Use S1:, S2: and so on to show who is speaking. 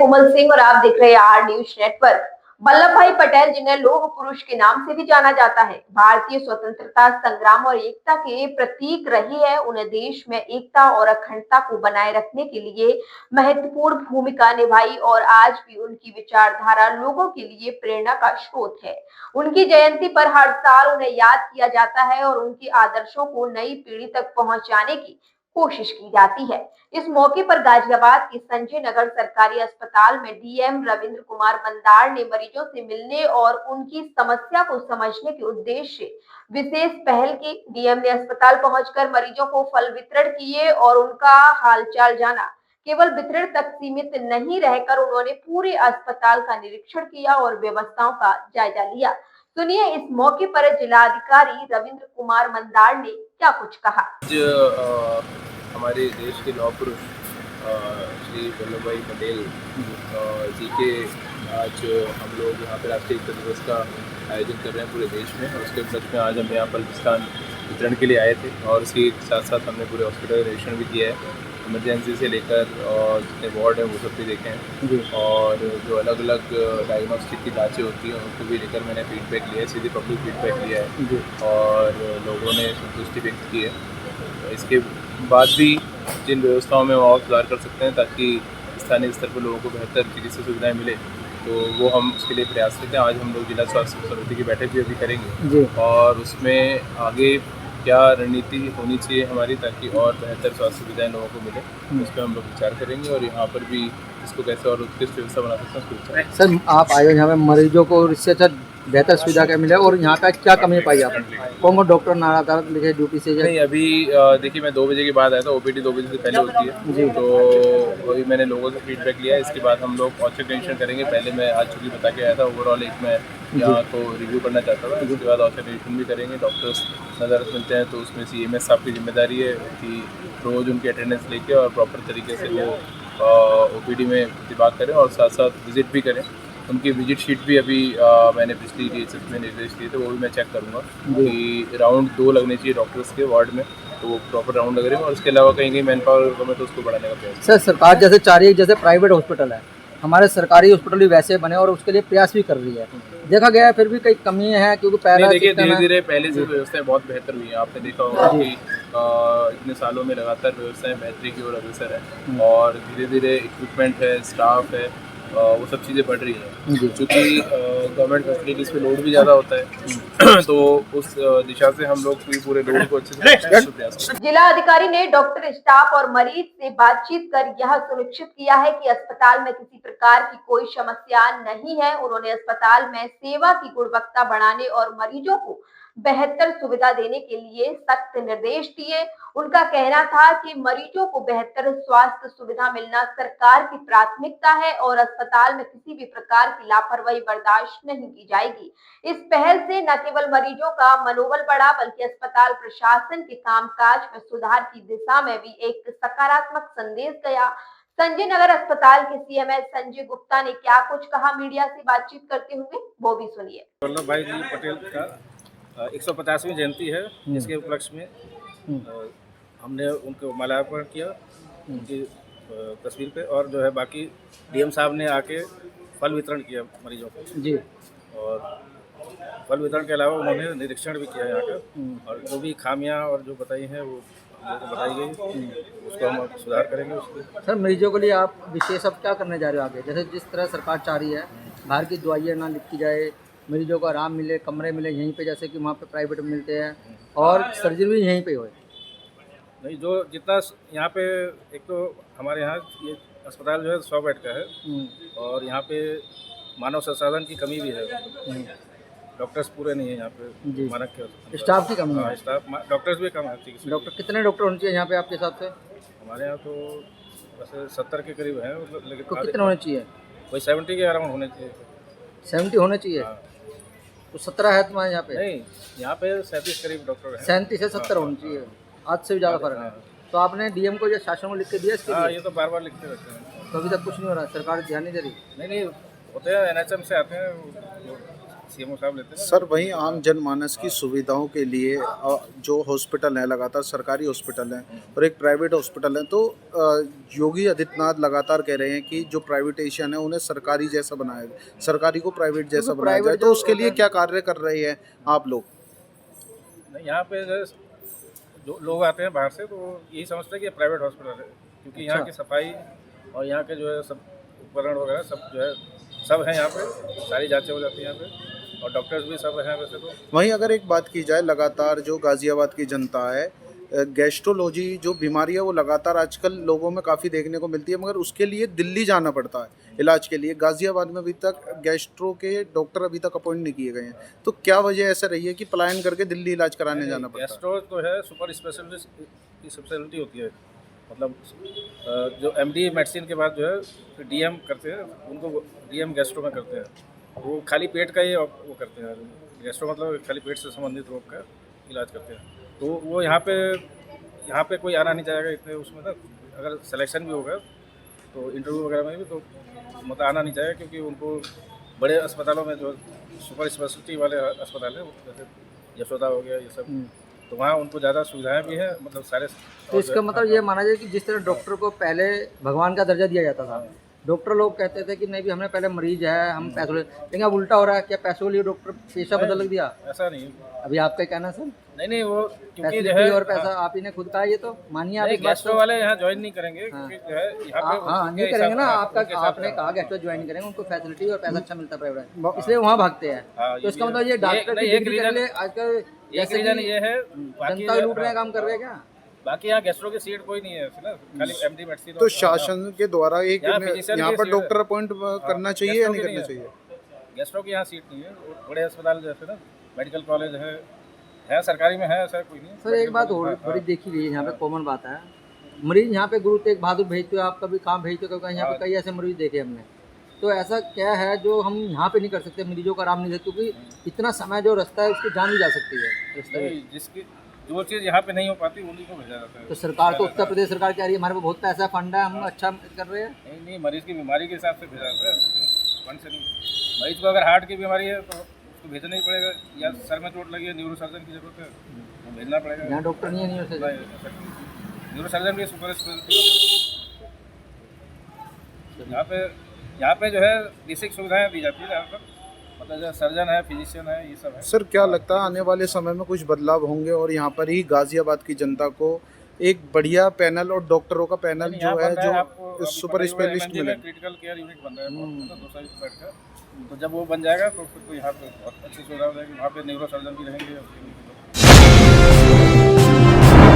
S1: कोमल सिंह और आप देख रहे हैं आर न्यूज नेटवर्क। वल्लभ भाई पटेल जिन्हें लौह पुरुष के नाम से भी जाना जाता है, भारतीय स्वतंत्रता संग्राम और एकता के प्रतीक रहे हैं। उन्हें देश में एकता और अखंडता को बनाए रखने के लिए महत्वपूर्ण भूमिका निभाई और आज भी उनकी विचारधारा लोगों के लिए प्रेरणा का स्रोत है। उनकी जयंती पर हर साल उन्हें याद किया जाता है और उनके आदर्शों को नई पीढ़ी तक पहुंचाने की कोशिश की जाती है। इस मौके पर गाजियाबाद के संजय नगर सरकारी अस्पताल में डीएम रविंद्र कुमार मंदार ने मरीजों से मिलने और उनकी समस्या को समझने के उद्देश्य से विशेष पहल की। डीएम ने अस्पताल पहुंचकर मरीजों को फल वितरण किए और उनका हालचाल जाना। केवल वितरण तक सीमित नहीं रहकर उन्होंने पूरे अस्पताल का निरीक्षण किया और व्यवस्थाओं का जायजा लिया। सुनिए इस मौके पर जिलाधिकारी रविंद्र कुमार मंदार ने क्या कुछ कहा।
S2: हमारे देश के लौह पुरुष श्री वल्लभ भाई पटेल जी के आज हम लोग यहाँ पे राष्ट्रीय एकता दिवस का आयोजन कर रहे हैं पूरे देश में, और उसके उपलक्ष्य में आज हम यहाँ पर विस्तान वितरण के लिए आए थे। और उसके साथ साथ हमने पूरे हॉस्पिटल का निरीक्षण भी किया है, इमरजेंसी से लेकर और जितने वार्ड हैं वो सब भी देखे हैं, और जो अलग अलग डायग्नोस्टिक की जाँचें होती हैं उनको भी लेकर मैंने फीडबैक लिया है, सीधे पब्लिक फीडबैक लिया है और लोगों ने संतुष्टि व्यक्त की है। इसके बाद भी जिन व्यवस्थाओं में और सुधार कर सकते हैं ताकि स्थानीय स्तर पर लोगों को बेहतर चिकित्सा सुविधाएं मिले, तो वो हम उसके लिए प्रयास करते हैं। आज हम लोग जिला स्वास्थ्य समिति की बैठक भी अभी करेंगे और उसमें आगे क्या रणनीति होनी चाहिए हमारी ताकि और बेहतर स्वास्थ्य सुविधाएं लोगों को मिले, उस पर हम लोग विचार करेंगे और यहाँ पर भी इसको कैसे और उत्कृष्ट व्यवस्था बना सकते हैं।
S3: सर आप आए यहाँ पे मरीजों को इससे अच्छा बेहतर सुविधा क्या मिले और यहाँ पे क्या कमी पाई आपने? कौन कौन डॉक्टर नाराज लिखे ड्यूटी से?
S2: नहीं, अभी देखिए मैं 2 बजे के बाद आया था, ओपीडी 2 बजे से पहले होती है
S3: जी,
S2: तो वही मैंने लोगों से फीडबैक लिया है। इसके बाद हम लोग औचक निरीक्षण करेंगे। पहले मैं आज छुट्टी बता के आया था, ओवरऑल एक मैं यहाँ को रिव्यू करना चाहता था। इसके बाद औचक निरीक्षण भी करेंगे। डॉक्टर्स नज़र मिलते हैं तो उसमें CMS साहब की जिम्मेदारी है कि रोज़ उनकी अटेंडेंस लेके और प्रॉपर तरीके से वो OPD में प्रतिभाग करें और साथ साथ विजिट भी करें। उनकी विजिट शीट भी अभी मैंने पिछली DHS में निर्देश दिए थे, वो भी मैं चेक करूँगा कि राउंड 2 लगने चाहिए डॉक्टर्स के वार्ड में, तो वो प्रॉपर राउंड लग रहे हैं और उसके अलावा कहीं कहीं मैन पावर कम है तो उसको बढ़ाने का प्रयास।
S3: सर सरकार जैसे चाह रही है जैसे प्राइवेट हॉस्पिटल है, हमारे सरकारी हॉस्पिटल भी वैसे बने और उसके लिए प्रयास भी कर रही है। देखा गया है फिर भी कई कमी है क्योंकि
S2: देखिए धीरे धीरे पहले से व्यवस्थाएं बहुत बेहतर हुई हैं। आपने देखा होगा कि इतने सालों में लगातार व्यवस्थाएं बेहतरी की ओर अग्रसर है और धीरे धीरे इक्विपमेंट है, स्टाफ है, वो सब चीज़ें बढ़ रही हैं। क्योंकि गवर्नमेंट फैसिलिटीज़ पे लोड भी ज़्यादा होता है तो उस दिशा से हम लोग पूरे लोड को अच्छे से प्रयास करें।
S1: जिला अधिकारी ने डॉक्टर, स्टाफ और मरीज से बातचीत कर यह सुनिश्चित किया है कि अस्पताल में किसी प्रकार की कोई समस्या नहीं है। उन्होंने अस्पताल में सेवा की गुणवत्ता बढ़ाने और मरीजों को बेहतर सुविधा देने के लिए सख्त निर्देश दिए। उनका कहना था कि मरीजों को बेहतर स्वास्थ्य सुविधा मिलना सरकार की प्राथमिकता है और अस्पताल में किसी भी प्रकार की लापरवाही बर्दाश्त नहीं की जाएगी। इस पहल से न केवल मरीजों का मनोबल बढ़ा बल्कि अस्पताल प्रशासन के कामकाज में सुधार की दिशा में भी एक सकारात्मक संदेश गया। संजय नगर अस्पताल के CMS संजय गुप्ता ने क्या कुछ कहा मीडिया से बातचीत करते हुए, वो भी सुनिए।
S4: वल्लभ भाई जी पटेल का 150वीं जयंती है, इसके उपलक्ष्य में हमने उनको माल्यार्पण किया उनकी तस्वीर पे, और जो है बाकी DM साहब ने आके फल वितरण किया मरीजों को
S3: जी,
S4: और फल वितरण के अलावा उन्होंने निरीक्षण भी किया यहाँ का, और जो भी खामियां और जो बताई हैं वो बताई गई, उसको हम सुधार करेंगे उसको।
S3: सर मरीजों के लिए आप विशेष अब क्या करने जा रहे हो आगे? जैसे जिस तरह सरकार चाह रही है बाहर की दवाइयाँ ना लिखी जाए, मरीजों को आराम मिले, कमरे मिले यहीं पे जैसे कि वहाँ पे प्राइवेट में मिलते हैं और सर्जरी भी यहीं पे होए।
S4: नहीं, जो जितना यहाँ पे एक तो हमारे यहाँ ये अस्पताल जो है 100 बेड का है और यहाँ पे मानव संसाधन की कमी भी है, डॉक्टर्स पूरे नहीं है यहाँ पे, मानक के
S3: स्टाफ की कमी है।
S4: स्टाफ डॉक्टर्स भी कम है।
S3: डॉक्टर कितने डॉक्टर होने चाहिए यहाँ पे आपके हिसाब से?
S4: हमारे यहाँ तो वैसे 70 के करीब हैं, मतलब लेकिन
S3: तो कितने होने चाहिए?
S4: वही 70 के अराउंड होने चाहिए।
S3: 70 होने चाहिए। तो 17 है तुम्हारे यहाँ पे?
S4: नहीं, यहाँ पे 37 करीब डॉक्टर हैं।
S3: 37 से 70 होने चाहिए, आज से भी ज़्यादा फर्क है। तो आपने DM को या शासन को लिख के दिया इसके लिए?
S4: ये तो बार बार लिखते रहते हैं,
S3: तो अभी तक कुछ नहीं हो रहा, सरकार ध्यान नहीं दे रही।
S4: नहीं होते हैं, NHM से आते हैं, सीएमओ साहब लेते हैं।
S5: सर वहीं आम जनमानस की सुविधाओं के लिए जो हॉस्पिटल है, लगातार सरकारी हॉस्पिटल हैं और एक प्राइवेट हॉस्पिटल है, तो योगी आदित्यनाथ लगातार कह रहे हैं कि जो प्राइवेटेशन है उन्हें सरकारी जैसा बनाया जाए, सरकारी को प्राइवेट जैसा
S3: तो
S5: बनाया जाए,
S3: प्राइवेट
S5: तो
S3: जो
S5: उसके लिए क्या कार्य कर रहे हैं आप लोग?
S4: नहीं, यहाँ पे जो है, जो लोग आते हैं बाहर से तो यही समझते हैं कि प्राइवेट हॉस्पिटल है, क्योंकि यहाँ की सफाई और यहाँ के जो है सब उपकरण वगैरह सब जो है सब है यहाँ पे, सारी जांचें हो जाती हैं यहाँ पे और डॉक्टर्स भी सब हैं वैसे तो।
S5: वहीं अगर एक बात की जाए, लगातार जो गाजियाबाद की जनता है, गैस्ट्रोलॉजी जो बीमारी है वो लगातार आजकल लोगों में काफ़ी देखने को मिलती है, मगर उसके लिए दिल्ली जाना पड़ता है इलाज के लिए। गाजियाबाद में अभी तक गैस्ट्रो के डॉक्टर अभी तक अपॉइंट नहीं किए गए हैं, तो क्या वजह ऐसा रही है कि पलायन करके दिल्ली इलाज कराने जाना पड़ता है?
S4: गैस्ट्रो तो है सुपर स्पेशलिटी होती है, मतलब जो एमडी मेडिसिन के बाद जो है डीएम करते हैं, उनको डीएम गैस्ट्रो में करते हैं। वो खाली पेट का ही वो करते हैं, गैस्ट्रो मतलब खाली पेट से संबंधित रोग का इलाज करते हैं। तो वो यहाँ पे कोई आना नहीं चाहेगा इतने उसमें ना, अगर सिलेक्शन भी होगा तो इंटरव्यू वगैरह में भी तो मतलब आना नहीं चाहेगा, क्योंकि उनको बड़े अस्पतालों में जो सुपर स्पेशलिटी वाले अस्पताल है, जैसे यशोदा हो गया ये सब, तो वहाँ उनको ज़्यादा सुविधाएं भी हैं, मतलब सारे।
S3: तो इसका मतलब ये माना जाए कि जिस तरह डॉक्टर को पहले भगवान का दर्जा दिया जाता था, डॉक्टर लोग कहते थे कि नहीं भी हमने पहले मरीज है हम पैसों ले, लेकिन अब उल्टा हो रहा है, क्या पैसों के लिए डॉक्टर पेशा बदल दिया?
S4: ऐसा नहीं,
S3: अभी आपका कहना सर,
S4: नहीं वो क्योंकि जो
S3: फैसिलिटी
S4: है
S3: और पैसा आप ही ने खुद कहा, ये तो मानिए आप इस बात
S4: गैस्ट्रो वाले यहाँ ज्वाइन नहीं करेंगे, क्योंकि जो है यहाँ पे
S3: हाँ
S4: उनके
S3: नहीं करेंगे ना,
S4: हिसाब-
S3: आपका
S4: उनके हिसाब
S3: आपने
S4: से-
S3: कहा गैस्ट्रो ज्वाइन करेंगे, उनको फैसिलिटी और पैसा अच्छा मिलता है प्राइवेट, इसलिए वहाँ भागते हैं।
S4: हाँ,
S3: तो इसका
S4: ये-
S3: मतलब ये डॉक्टर
S4: नहीं,
S3: की
S4: एक
S3: डिग्री
S4: रीजन-
S3: करने आजकल
S4: एक
S3: जैसे
S4: रीजन
S3: कि
S4: ये है, बाकी
S3: जनता
S4: जो-
S3: लूटने का काम कर रहे हैं क्या?
S4: बाकी यहाँ गैस्ट्रो की सीट कोई नहीं है ऐसे ना, खाली एमडी मेडिसिन।
S5: तो शासन के द्वारा एक
S4: यहाँ physician
S5: यहाँ
S4: की
S5: पर
S4: सीट
S5: डॉक्टर
S4: है।
S5: अपॉइंट करना चाहिए या
S4: गैस्ट्रो
S5: नहीं
S4: की
S5: करना
S4: नहीं है।
S5: चाहिए?
S4: गैस्ट्रो की यहाँ सीट नहीं है, और बड़े अस्पताल जैसे ना मेडिकल कॉलेज है सरकारी में है, ऐसा कोई नहीं।
S3: सर एक बात और बड़ी देखी गई है यहाँ पे, कॉमन बात है, मरीज यहाँ पे गुरु तेग बहादुर भेजते हो, आप कभी कहाँ भेजते हो, कभी यहाँ पे कई ऐसे मरीज देखे हमने। तो ऐसा क्या है जो हम यहाँ पे नहीं कर सकते, मरीजों को आराम नहीं देते, क्योंकि इतना समय जो रास्ता है उसकी जान भी जा सकती है रास्ते में।
S4: जिसकी जो चीज़ यहाँ पे नहीं हो पाती उन्हीं को भेजा जाता है।
S3: तो सरकार तो उत्तर प्रदेश सरकार कह रही है हमारे पास बहुत पैसा फंड है, हम अच्छा कर रहे हैं।
S4: नहीं, मरीज की बीमारी के हिसाब से भेजा जाता है, फंड से नहीं। मरीज को अगर हार्ट की बीमारी है तो उसको भेजना ही पड़ेगा, या सर में चोट लगी है, न्यूरो सर्जन की जरूरत है तो भेजना पड़ेगा।
S3: यहाँ डॉक्टर नहीं है, नहीं हो
S4: न्यूरो सर्जन भी सुपर स्पेशलिटी। यहाँ पे जो है बेसिक सुविधाएं दी जाती है ज़्यादातर, मतलब जो सर्जन है, फिजिशियन है, ये सब है।
S5: सर क्या लगता है आने वाले समय में कुछ बदलाव होंगे और यहाँ पर ही गाजियाबाद की जनता को एक बढ़िया पैनल और डॉक्टरों का पैनल जो है जो सुपर स्पेशलिस्ट मिले?
S4: क्रिटिकल केयर यूनिट बन रहा है 200 बेड का, तो जब वो बन जाएगा तो फिर तो यहाँ पे बहुत अच्छी सुविधा हो जाएगी, वहाँ पे न्यूरो सर्जन भी रहेंगे।